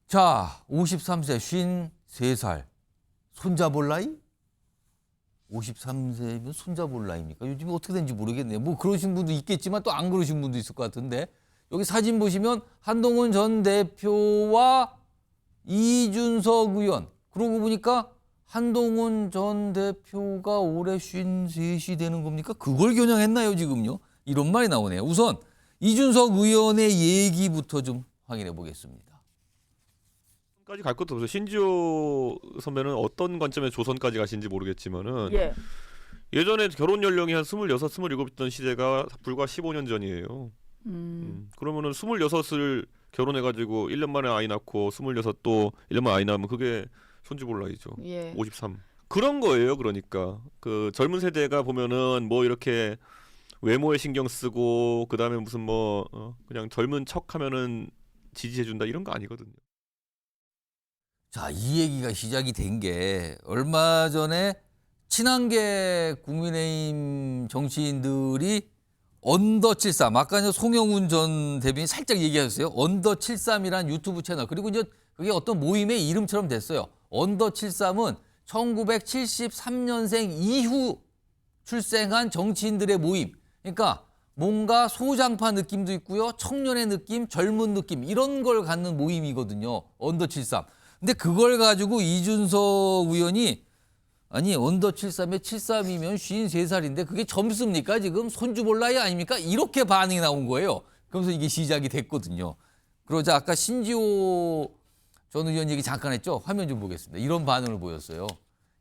자, 53세, 53살. 손자볼 나이? 53세면 손자볼 나이입니까? 요즘에 어떻게 되는지 모르겠네요. 뭐 그러신 분도 있겠지만 또 안 그러신 분도 있을 것 같은데. 여기 사진 보시면 한동훈 전 대표와 이준석 의원. 그러고 보니까 한동훈 전 대표가 올해 53이 되는 겁니까? 그걸 겨냥했나요, 지금요? 이런 말이 나오네요. 우선 이준석 의원의 얘기부터 좀 확인해 보겠습니다. 까지 갈 것도 없어요. 신지호 선배는 어떤 관점에서 조선까지 가신지 모르겠지만은 예. 예전에 결혼 연령이 한 26, 27이던 시대가 불과 15년 전이에요. 그러면은 26을 결혼해가지고 1년 만에 아이 낳고 26 또 1년 만에 아이 낳으면 그게 손주볼 나이죠. 예. 53. 그런 거예요. 그러니까 그 젊은 세대가 보면은 뭐 이렇게 외모에 신경 쓰고 그다음에 무슨 뭐 그냥 젊은 척하면은 지지해준다 이런 거 아니거든요. 자, 이 얘기가 시작이 된 게 얼마 전에 친한계 국민의힘 정치인들이 언더 73, 아까 이제 송영훈 전 대변인이 살짝 얘기하셨어요. 언더 73이란 유튜브 채널. 그리고 이제 그게 어떤 모임의 이름처럼 됐어요. 언더 73은 1973년생 이후 출생한 정치인들의 모임. 그러니까 뭔가 소장파 느낌도 있고요. 청년의 느낌, 젊은 느낌 이런 걸 갖는 모임이거든요. 언더 73. 근데 그걸 가지고 이준석 의원이 아니 언더 73에 73이면 53살인데 그게 젊습니까? 지금 손주 볼 나이 아닙니까? 이렇게 반응이 나온 거예요. 그러면서 이게 시작이 됐거든요. 그러자 아까 신지호 전 의원 얘기 잠깐 했죠? 화면 좀 보겠습니다. 이런 반응을 보였어요.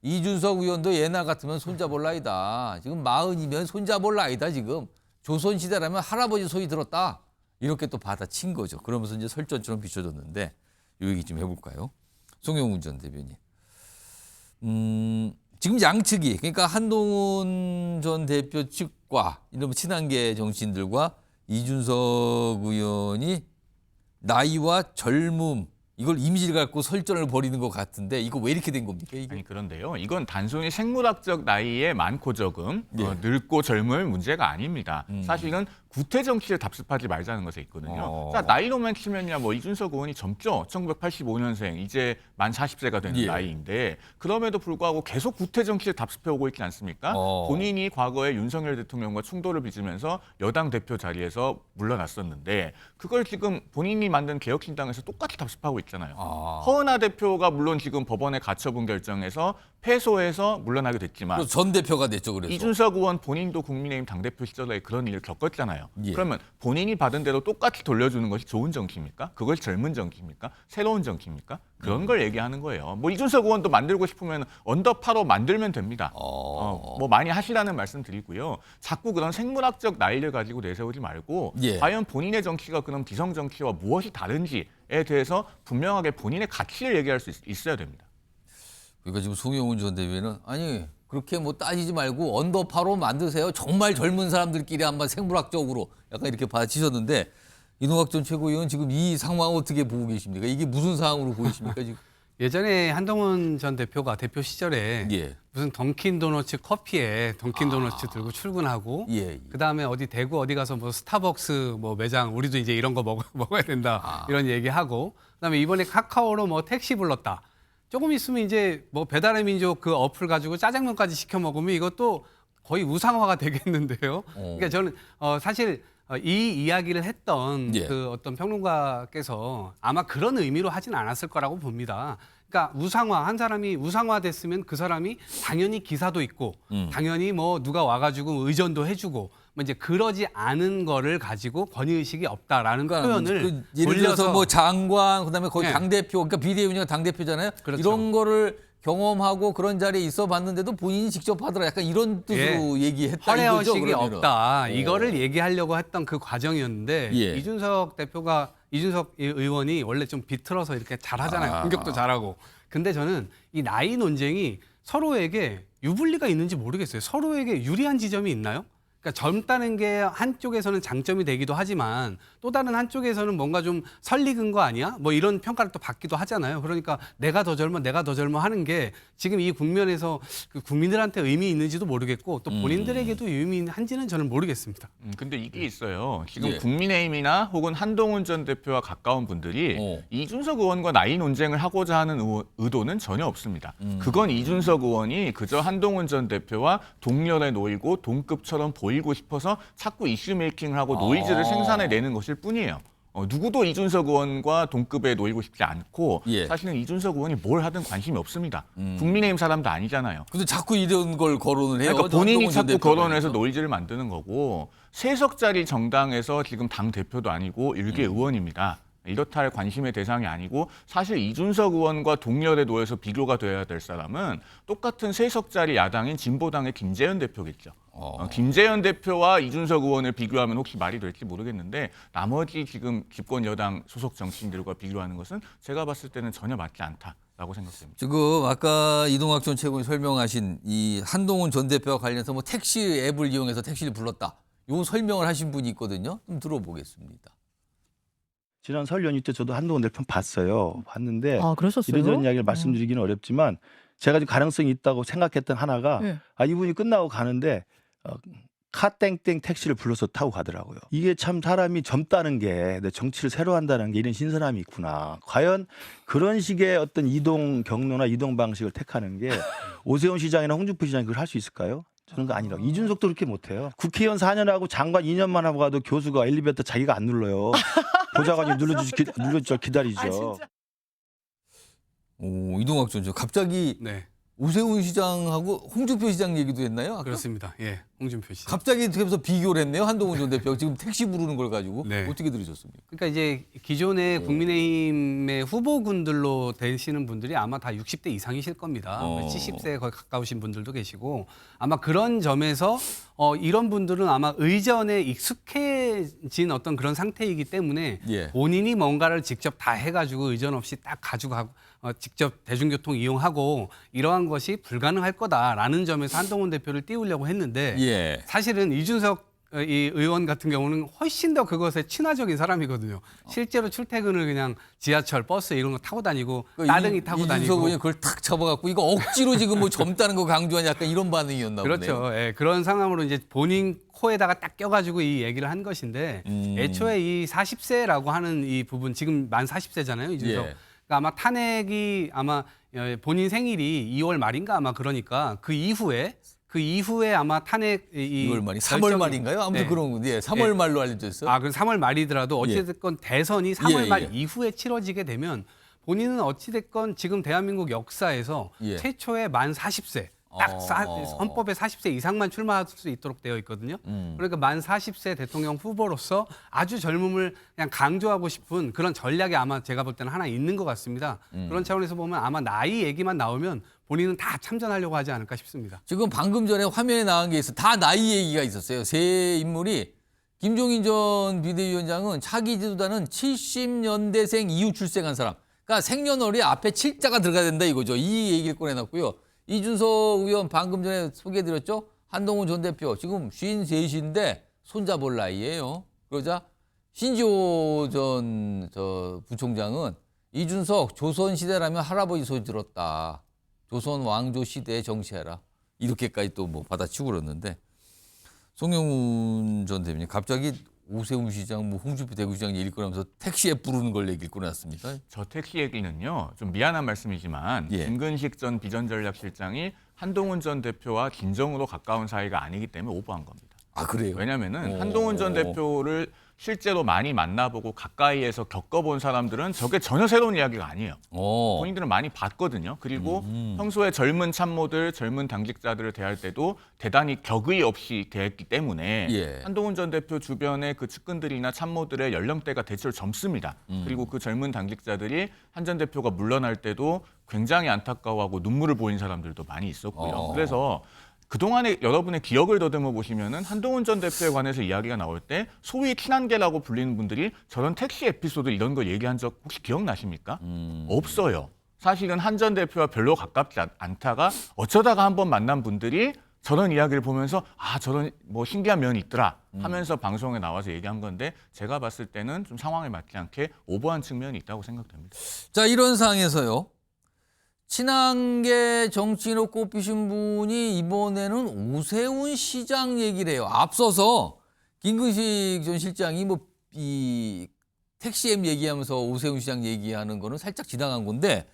이준석 의원도 옛날 같으면 손자 볼 나이다. 지금 40이면 손자 볼 나이다 지금. 조선시대라면 할아버지 소리 들었다. 이렇게 또 받아친 거죠. 그러면서 이제 설전처럼 비춰졌는데 이 얘기 좀 해볼까요? 송영훈 전 대변인. 지금 양측이 그러니까 한동훈 전 대표 측과 이런 친한계 정치인들과 이준석 의원이 나이와 젊음 이걸 이미지를 갖고 설전을 벌이는 것 같은데 이거 왜 이렇게 된 겁니까? 이게? 아니 그런데요. 이건 단순히 생물학적 나이의 많고 적음, 예. 늙고 젊을 문제가 아닙니다. 사실은 구태 정치에 답습하지 말자는 것에 있거든요. 자, 나이로만 치면야 뭐 이준석 의원이 젊죠. 1985년생, 이제 만 40세가 되는 예. 나이인데 그럼에도 불구하고 계속 구태 정치에 답습해 오고 있지 않습니까? 본인이 과거에 윤석열 대통령과 충돌을 빚으면서 여당 대표 자리에서 물러났었는데 그걸 지금 본인이 만든 개혁신당에서 똑같이 답습하고 있잖아요. 허은하 대표가 물론 지금 법원의 가처분 결정에서 패소해서 물러나게 됐지만 전 대표가 됐죠. 그래서. 이준석 의원 본인도 국민의힘 당대표 시절에 그런 일을 겪었잖아요. 예. 그러면 본인이 받은 대로 똑같이 돌려주는 것이 좋은 정치입니까? 그걸 젊은 정치입니까? 새로운 정치입니까? 그런 걸 얘기하는 거예요. 뭐 이준석 의원도 만들고 싶으면 언더파로 만들면 됩니다. 뭐 많이 하시라는 말씀 드리고요. 자꾸 그런 생물학적 나이를 가지고 내세우지 말고 예. 과연 본인의 정치가 그럼 기성 정치와 무엇이 다른지에 대해서 분명하게 본인의 가치를 얘기할 수 있어야 됩니다. 그러니까 지금 송영훈 전 대변인은 아니 그렇게 뭐 따지지 말고 언더파로 만드세요. 정말 젊은 사람들끼리 한번 생물학적으로 약간 이렇게 받아치셨는데 이동학 전 최고위원 지금 이 상황 어떻게 보고 계십니까? 이게 무슨 상황으로 보이십니까 지금? 예전에 한동훈 전 대표가 대표 시절에 예. 무슨 던킨 도너츠 커피에 던킨 도너츠 들고 출근하고 예. 그다음에 어디 대구 어디 가서 뭐 스타벅스 뭐 매장 우리도 이제 이런 거 먹어야 된다 이런 얘기하고 그다음에 이번에 카카오로 뭐 택시 불렀다. 조금 있으면 이제 뭐 배달의 민족 그 어플 가지고 짜장면까지 시켜 먹으면 이것도 거의 우상화가 되겠는데요. 그러니까 저는 사실 이 이야기를 했던 예. 그 어떤 평론가께서 아마 그런 의미로 하진 않았을 거라고 봅니다. 그러니까 우상화 한 사람이 우상화됐으면 그 사람이 당연히 기사도 있고 당연히 뭐 누가 와가지고 의전도 해주고 뭐 이제 그러지 않은 거를 가지고 권위의식이 없다라는 표현을 그 예를 들어서 뭐 장관 그다음에 거의 네. 당대표 그러니까 비대위원장 당대표잖아요. 그렇죠. 이런 거를 경험하고 그런 자리에 있어 봤는데도 본인이 직접 하더라. 약간 이런 뜻으로 얘기했다 이거죠. 허례의식이 그러면은. 없다. 이거를 얘기하려고 했던 그 과정이었는데 예. 이준석 의원이 원래 좀 비틀어서 이렇게 잘하잖아요. 공격도 잘하고. 근데 저는 이 나이 논쟁이 서로에게 유불리가 있는지 모르겠어요. 서로에게 유리한 지점이 있나요? 그러니까 젊다는 게 한쪽에서는 장점이 되기도 하지만 또 다른 한쪽에서는 뭔가 좀 설익은 거 아니야? 뭐 이런 평가를 또 받기도 하잖아요. 그러니까 내가 더 젊어 하는 게 지금 이 국면에서 그 국민들한테 의미 있는지도 모르겠고 또 본인들에게도 유의미한지는 저는 모르겠습니다. 근데 이게 있어요. 지금 예. 국민의힘이나 혹은 한동훈 전 대표와 가까운 분들이 이준석 의원과 나이 논쟁을 하고자 하는 의도는 전혀 없습니다. 그건 이준석 의원이 그저 한동훈 전 대표와 동렬에 놓이고 동급처럼 보이고 싶어서 자꾸 이슈 메이킹을 하고 노이즈를 생산해내는 것일 뿐이에요. 누구도 이준석 의원과 동급에 놓이고 싶지 않고 예. 사실은 이준석 의원이 뭘 하든 관심이 없습니다. 국민의힘 사람도 아니잖아요. 근데 자꾸 이런 걸 거론을 해요. 그러니까 본인이 한동훈 전 자꾸 대표가 거론을 해서 그래서. 노이즈를 만드는 거고 세석짜리 정당에서 지금 당 대표도 아니고 일개 의원입니다. 이렇다 할 관심의 대상이 아니고 사실 이준석 의원과 동렬에 놓여서 비교가 돼야 될 사람은 똑같은 세석짜리 야당인 진보당의 김재현 대표겠죠. 김재현 대표와 이준석 의원을 비교하면 혹시 말이 될지 모르겠는데 나머지 지금 집권 여당 소속 정치인들과 비교하는 것은 제가 봤을 때는 전혀 맞지 않다라고 생각됩니다. 지금 아까 이동학 전 최고위 설명하신 이 한동훈 전 대표와 관련해서 뭐 택시 앱을 이용해서 택시를 불렀다. 요 설명을 하신 분이 있거든요. 좀 들어보겠습니다. 지난 설 연휴 때 저도 한동훈 대표 봤어요. 봤는데 아, 그러셨어요? 이런저런 이야기를 말씀드리기는 어렵지만 제가 좀 가능성이 있다고 생각했던 하나가 네. 이분이 끝나고 가는데 카땡땡 택시를 불러서 타고 가더라고요. 이게 참 사람이 젊다는 게 정치를 새로 한다는 게 이런 신선함이 있구나. 과연 그런 식의 어떤 이동 경로나 이동 방식을 택하는 게 오세훈 시장이나 홍준표 시장이 그걸 할 수 있을까요? 저는 그거 아니라고. 이준석도 그렇게 못해요. 국회의원 4년하고 장관 2년만 하고 가도 교수가 엘리베이터 자기가 안 눌러요. 보좌관이 눌러줄 기다리죠. 오, 이동학 전 갑자기 네, 오세훈 시장하고 홍준표 시장 얘기도 했나요? 아까? 그렇습니다. 예, 홍준표 씨. 갑자기 그래서 비교를 했네요. 한동훈 전 대표 지금 택시 부르는 걸 가지고 네. 어떻게 들으셨습니까? 그러니까 이제 기존의 국민의힘의 후보군들로 되시는 분들이 아마 다 60대 이상이실 겁니다. 70세에 거의 가까우신 분들도 계시고 아마 그런 점에서 이런 분들은 아마 의전에 익숙해진 어떤 그런 상태이기 때문에 예. 본인이 뭔가를 직접 다 해가지고 의전 없이 딱 가지고 직접 대중교통 이용하고 이러한 것이 불가능할 거다라는 점에서 한동훈 대표를 띄우려고 했는데 예. 사실은 이준석 이 의원 같은 경우는 훨씬 더 그것에 친화적인 사람이거든요. 실제로 출퇴근을 그냥 지하철, 버스 이런 거 타고 다니고 따릉이 타고 이준석 다니고. 의원이 그걸 탁 잡아갖고 이거 억지로 지금 뭐 젊다는 거 강조하는 약간 이런 반응이었나 보네요. 그렇죠. 예, 그런 상황으로 이제 본인 코에다가 딱 껴가지고 이 얘기를 한 것인데 애초에 이 40세라고 하는 이 부분 지금 만 40세잖아요. 이준석. 예. 그러니까 아마 탄핵이 아마 본인 생일이 2월 말인가 아마 그러니까 그 이후에 아마 탄핵 2월 말이 3월 말인가요? 아무튼 네. 그런 예, 3월 말로 알려져 있어요. 그럼 3월 말이더라도 어찌됐건 대선이 3월 예, 말 예. 이후에 치러지게 되면 본인은 어찌됐건 지금 대한민국 역사에서 예. 최초의 만 40세 딱 헌법에 40세 이상만 출마할 수 있도록 되어 있거든요. 그러니까 만 40세 대통령 후보로서 아주 젊음을 그냥 강조하고 싶은 그런 전략이 아마 제가 볼 때는 하나 있는 것 같습니다. 그런 차원에서 보면 아마 나이 얘기만 나오면 본인은 다 참전하려고 하지 않을까 싶습니다. 지금 방금 전에 화면에 나온 게 있어. 다 나이 얘기가 있었어요. 세 인물이 김종인 전 비대위원장은 차기 지도자는 70년대생 이후 출생한 사람. 그러니까 생년월일 앞에 7자가 들어가야 된다 이거죠. 이 얘기를 꺼내놨고요. 이준석 의원 방금 전에 소개해드렸죠. 한동훈 전 대표 지금 53인데 손잡을 나이예요. 그러자 신지호 전 부총장은 이준석 조선시대라면 할아버지 소리 들었다. 조선 왕조 시대에 정치해라. 이렇게까지 또 뭐 받아치고 그러는데 송영훈 전 대표님 갑자기 오세훈 시장, 뭐 홍준표 대구시장 얘기를 꺼내면서 택시에 부르는 걸 얘기를 꺼내놨습니다. 저 택시 얘기는요, 좀 미안한 말씀이지만 예. 김근식 전 비전전략실장이 한동훈 전 대표와 진정으로 가까운 사이가 아니기 때문에 오버한 겁니다. 아 그래요? 왜냐하면은 한동훈 전 대표를 실제로 많이 만나보고 가까이에서 겪어본 사람들은 저게 전혀 새로운 이야기가 아니에요. 본인들은 많이 봤거든요. 그리고 평소에 젊은 참모들, 젊은 당직자들을 대할 때도 대단히 격의 없이 대했기 때문에 예. 한동훈 전 대표 주변의 그 측근들이나 참모들의 연령대가 대체로 젊습니다. 그리고 그 젊은 당직자들이 한 전 대표가 물러날 때도 굉장히 안타까워하고 눈물을 보인 사람들도 많이 있었고요. 그래서 그동안에 여러분의 기억을 더듬어 보시면은 한동훈 전 대표에 관해서 이야기가 나올 때 소위 친한계라고 불리는 분들이 저런 택시 에피소드 이런 거 얘기한 적 혹시 기억나십니까? 없어요. 사실은 한 전 대표와 별로 가깝지 않다가 어쩌다가 한번 만난 분들이 저런 이야기를 보면서 저런 뭐 신기한 면이 있더라 하면서 방송에 나와서 얘기한 건데 제가 봤을 때는 좀 상황에 맞지 않게 오버한 측면이 있다고 생각됩니다. 자, 이런 상황에서요. 친한계 정치인으로 꼽히신 분이 이번에는 오세훈 시장 얘기를 해요. 앞서서 김근식 전 실장이 이 택시앱 얘기하면서 오세훈 시장 얘기하는 거는 살짝 지나간 건데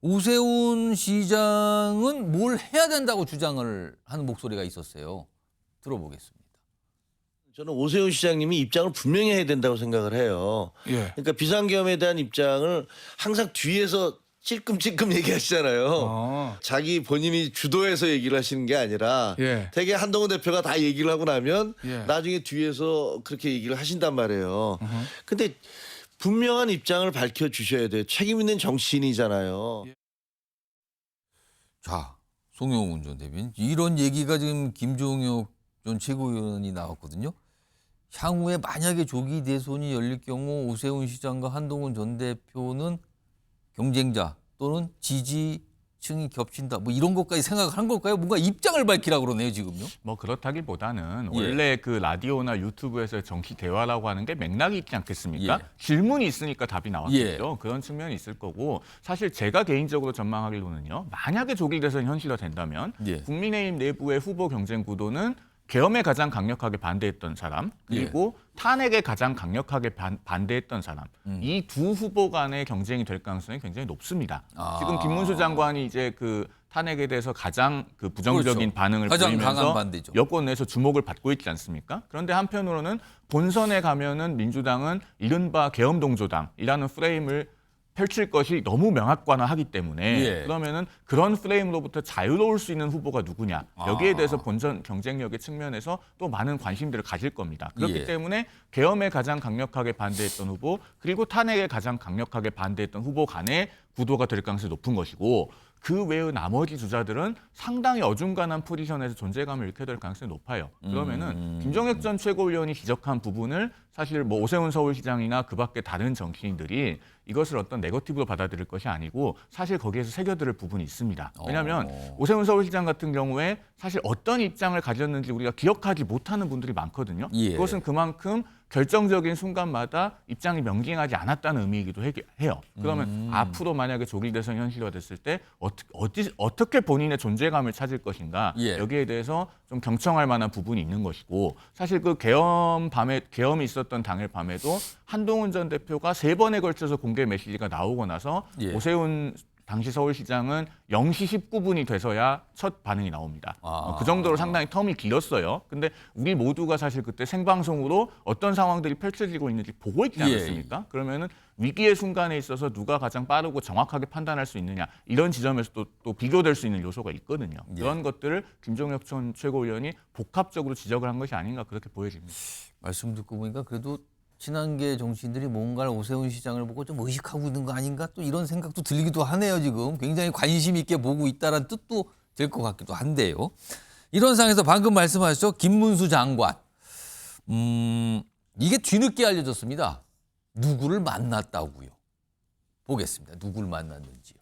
오세훈 시장은 뭘 해야 된다고 주장을 하는 목소리가 있었어요. 들어보겠습니다. 저는 오세훈 시장님이 입장을 분명히 해야 된다고 생각을 해요. 예. 그러니까 비상계엄에 대한 입장을 항상 뒤에서 찔끔찔끔 얘기하시잖아요. 자기 본인이 주도해서 얘기를 하시는 게 아니라 예. 되게 한동훈 대표가 다 얘기를 하고 나면 예. 나중에 뒤에서 그렇게 얘기를 하신단 말이에요. 근데 분명한 입장을 밝혀주셔야 돼요. 책임 있는 정치인이잖아요. 자, 송영훈 전 대변인. 이런 얘기가 지금 김종혁 전 최고위원이 나왔거든요. 향후에 만약에 조기 대선이 열릴 경우 오세훈 시장과 한동훈 전 대표는 경쟁자 또는 지지층이 겹친다. 뭐 이런 것까지 생각한 걸까요? 뭔가 입장을 밝히라고 그러네요, 지금요. 뭐 그렇다기보다는 예. 원래 그 라디오나 유튜브에서 정치 대화라고 하는 게 맥락이 있지 않겠습니까? 예. 질문이 있으니까 답이 나왔겠죠. 그런 측면이 있을 거고 사실 제가 개인적으로 전망하기로는요. 만약에 조기 대선이 현실화된다면 예. 국민의힘 내부의 후보 경쟁 구도는 계엄에 가장 강력하게 반대했던 사람 그리고 탄핵에 가장 강력하게 반대했던 사람 이 두 후보 간의 경쟁이 될 가능성이 굉장히 높습니다. 지금 김문수 장관이 이제 그 탄핵에 대해서 가장 그 부정적인 그렇죠. 반응을 가장 강한 보이면서 반대죠. 여권 내에서 주목을 받고 있지 않습니까? 그런데 한편으로는 본선에 가면은 민주당은 이른바 계엄동조당이라는 프레임을 펼칠 것이 너무 명확관화하기 때문에 예. 그러면은 그런 프레임으로부터 자유로울 수 있는 후보가 누구냐 여기에 대해서 본선 경쟁력의 측면에서 또 많은 관심들을 가질 겁니다. 그렇기 예. 때문에 계엄에 가장 강력하게 반대했던 후보 그리고 탄핵에 가장 강력하게 반대했던 후보 간의 구도가 될 가능성이 높은 것이고 그 외의 나머지 주자들은 상당히 어중간한 포지션에서 존재감을 잃게 될 가능성이 높아요. 그러면은 김종혁 전 최고위원이 지적한 부분을 사실 뭐 오세훈 서울시장이나 그 밖에 다른 정치인들이 이것을 어떤 네거티브로 받아들일 것이 아니고 사실 거기에서 새겨들을 부분이 있습니다. 왜냐하면 오세훈 서울시장 같은 경우에 사실 어떤 입장을 가졌는지 우리가 기억하지 못하는 분들이 많거든요. 예. 그것은 그만큼 결정적인 순간마다 입장이 명징하지 않았다는 의미이기도 해요. 그러면 앞으로 만약에 조기 대선 현실화됐을 때 어떻게 본인의 존재감을 찾을 것인가 예. 여기에 대해서 좀 경청할 만한 부분이 있는 것이고 사실 그 계엄이 있었던 당일 밤에도 한동훈 전 대표가 3번에 걸쳐서 공개 메시지가 나오고 나서 예. 오세훈 당시 서울시장은 0시 19분이 돼서야 첫 반응이 나옵니다. 그 정도로 상당히 텀이 길었어요. 근데 우리 모두가 사실 그때 생방송으로 어떤 상황들이 펼쳐지고 있는지 보고 있지 않았습니까? 그러면은 위기의 순간에 있어서 누가 가장 빠르고 정확하게 판단할 수 있느냐 이런 지점에서 또 비교될 수 있는 요소가 있거든요. 그런 것들을 김종혁 전 최고위원이 복합적으로 지적을 한 것이 아닌가 그렇게 보여집니다. 말씀 듣고 보니까 그래도 친한계 정치인들이 뭔가를 오세훈 시장을 보고 좀 의식하고 있는 거 아닌가 또 이런 생각도 들기도 하네요. 지금 굉장히 관심 있게 보고 있다는 뜻도 될 것 같기도 한데요. 이런 상황에서 방금 말씀하셨죠. 김문수 장관. 이게 뒤늦게 알려졌습니다. 누구를 만났다고요. 보겠습니다. 누구를 만났는지요.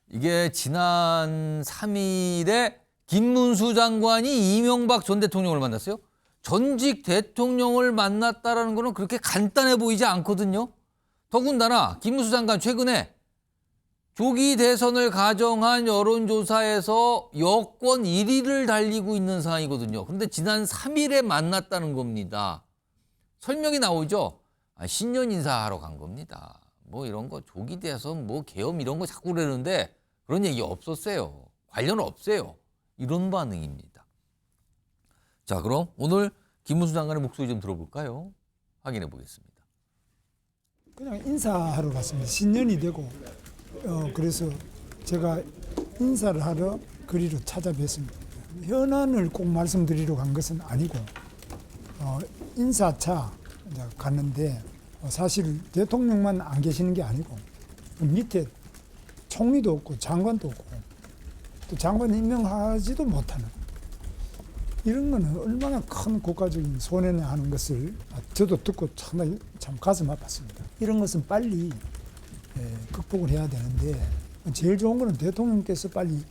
이게 지난 3일에 김문수 장관이 이명박 전 대통령을 만났어요. 전직 대통령을 만났다라는 거는 그렇게 간단해 보이지 않거든요. 더군다나 김문수 장관 최근에 조기 대선을 가정한 여론조사에서 여권 1위를 달리고 있는 상황이거든요. 그런데 지난 3일에 만났다는 겁니다. 설명이 나오죠. 신년 인사하러 간 겁니다. 뭐 이런 거 조기 대선 뭐 계엄 이런 거 자꾸 그러는데 그런 얘기 없었어요. 관련 없어요. 이런 반응입니다. 자, 그럼 오늘 김문수 장관의 목소리 좀 들어볼까요? 확인해 보겠습니다. 그냥 인사하러 갔습니다. 신년이 되고 그래서 제가 인사를 하러 거리로 찾아뵀습니다. 현안을 꼭 말씀드리러 간 것은 아니고 인사차 이제 갔는데 사실 대통령만 안 계시는 게 아니고 밑에 총리도 없고 장관도 없고 또 장관 임명하지도 못하는 이런 거는 얼마나 큰 국가적인 손해냐 하는 것을 저도 듣고 상당히 참 가슴 아팠습니다. 이런 것은 빨리 극복을 해야 되는데 제일 좋은 거는 대통령께서 빨리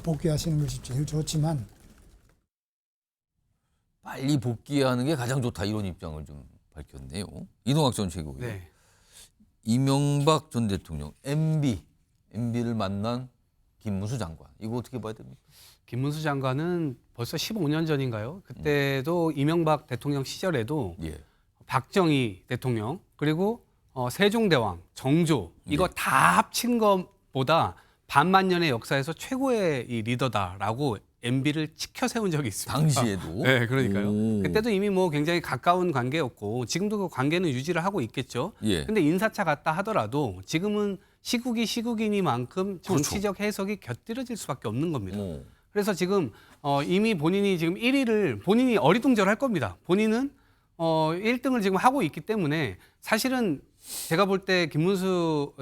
복귀하시는 것이 제일 좋지만 빨리 복귀하는 게 가장 좋다 이런 입장을 좀 밝혔네요. 이동학 전 최고위. 네. 이명박 전 대통령 MB를 만난 김문수 장관. 이거 어떻게 봐야 됩니까? 김문수 장관은 벌써 15년 전인가요? 그때도 이명박 대통령 시절에도 예. 박정희 대통령 그리고 세종대왕, 정조 이거 네. 다 합친 것보다 반만년의 역사에서 최고의 이 리더다라고 MB를 치켜 세운 적이 있습니다. 당시에도. 네, 그러니까요. 오. 그때도 이미 뭐 굉장히 가까운 관계였고 지금도 그 관계는 유지를 하고 있겠죠. 예. 근데 인사차 같다 하더라도 지금은 시국이 시국이니만큼 정치적 해석이 곁들여질 수밖에 없는 겁니다. 오. 그래서 지금 이미 본인이 지금 1위를 본인이 어리둥절할 겁니다. 본인은 1등을 지금 하고 있기 때문에 사실은 제가 볼 때 김문수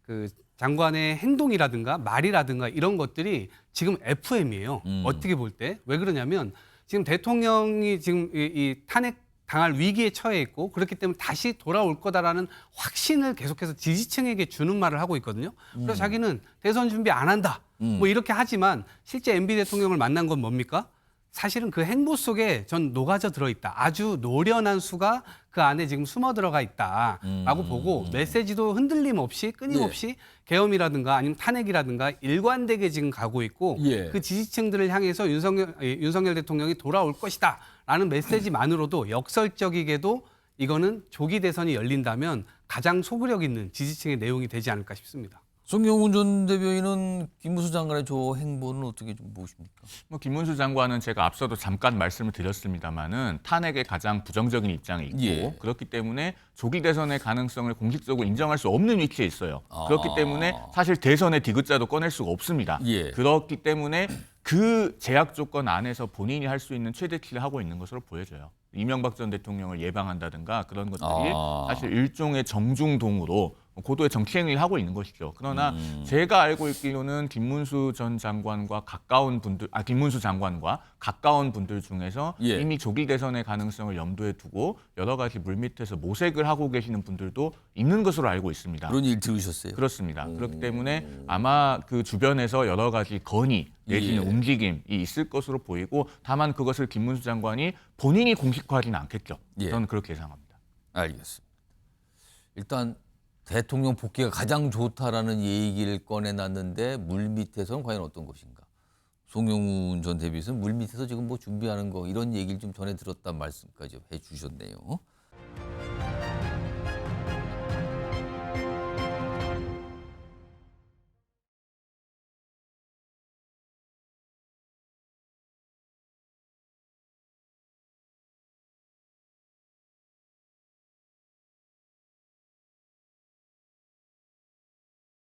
그 장관의 행동이라든가 말이라든가 이런 것들이 지금 FM이에요. 어떻게 볼 때? 왜 그러냐면 지금 대통령이 지금 이 탄핵 당할 위기에 처해 있고 그렇기 때문에 다시 돌아올 거다라는 확신을 계속해서 지지층에게 주는 말을 하고 있거든요. 그래서 자기는 대선 준비 안 한다. 뭐 이렇게 하지만 실제 MB 대통령을 만난 건 뭡니까? 사실은 그 행보 속에 전 녹아져 들어있다. 아주 노련한 수가 그 안에 지금 숨어 들어가 있다라고 보고 메시지도 흔들림 없이 끊임없이 계엄이라든가 아니면 탄핵이라든가 일관되게 지금 가고 있고 예. 그 지지층들을 향해서 윤석열 대통령이 돌아올 것이다라는 메시지만으로도 역설적이게도 이거는 조기 대선이 열린다면 가장 소구력 있는 지지층의 내용이 되지 않을까 싶습니다. 송영훈 전 대변인은 김문수 장관의 저 행보는 어떻게 좀 보십니까? 뭐 김문수 장관은 제가 앞서도 잠깐 말씀을 드렸습니다마는 탄핵에 가장 부정적인 입장에 있고 예. 그렇기 때문에 조기 대선의 가능성을 공식적으로 인정할 수 없는 위치에 있어요. 그렇기 때문에 사실 대선의 디귿자도 꺼낼 수가 없습니다. 예. 그렇기 때문에 그 제약 조건 안에서 본인이 할 수 있는 최대치를 하고 있는 것으로 보여져요. 이명박 전 대통령을 예방한다든가 그런 것들이 사실 일종의 정중동으로 고도의 정치 행위를 하고 있는 것이죠. 그러나 제가 알고 있기로는 김문수 전 장관과 가까운 분들, 김문수 장관과 가까운 분들 중에서 예. 이미 조기 대선의 가능성을 염두에 두고 여러 가지 물밑에서 모색을 하고 계시는 분들도 있는 것으로 알고 있습니다. 그런 일 들으셨어요? 그렇습니다. 그렇기 때문에 아마 그 주변에서 여러 가지 건의 내지는 예. 움직임이 있을 것으로 보이고 다만 그것을 김문수 장관이 본인이 공식화하지는 않겠죠. 예. 저는 그렇게 예상합니다. 알겠습니다. 일단 대통령 복귀가 가장 좋다라는 얘기를 꺼내놨는데 물밑에서는 과연 어떤 것인가? 송영훈 전 대변인은 물밑에서 지금 뭐 준비하는 거 이런 얘기를 좀 전해 들었단 말씀까지 해주셨네요.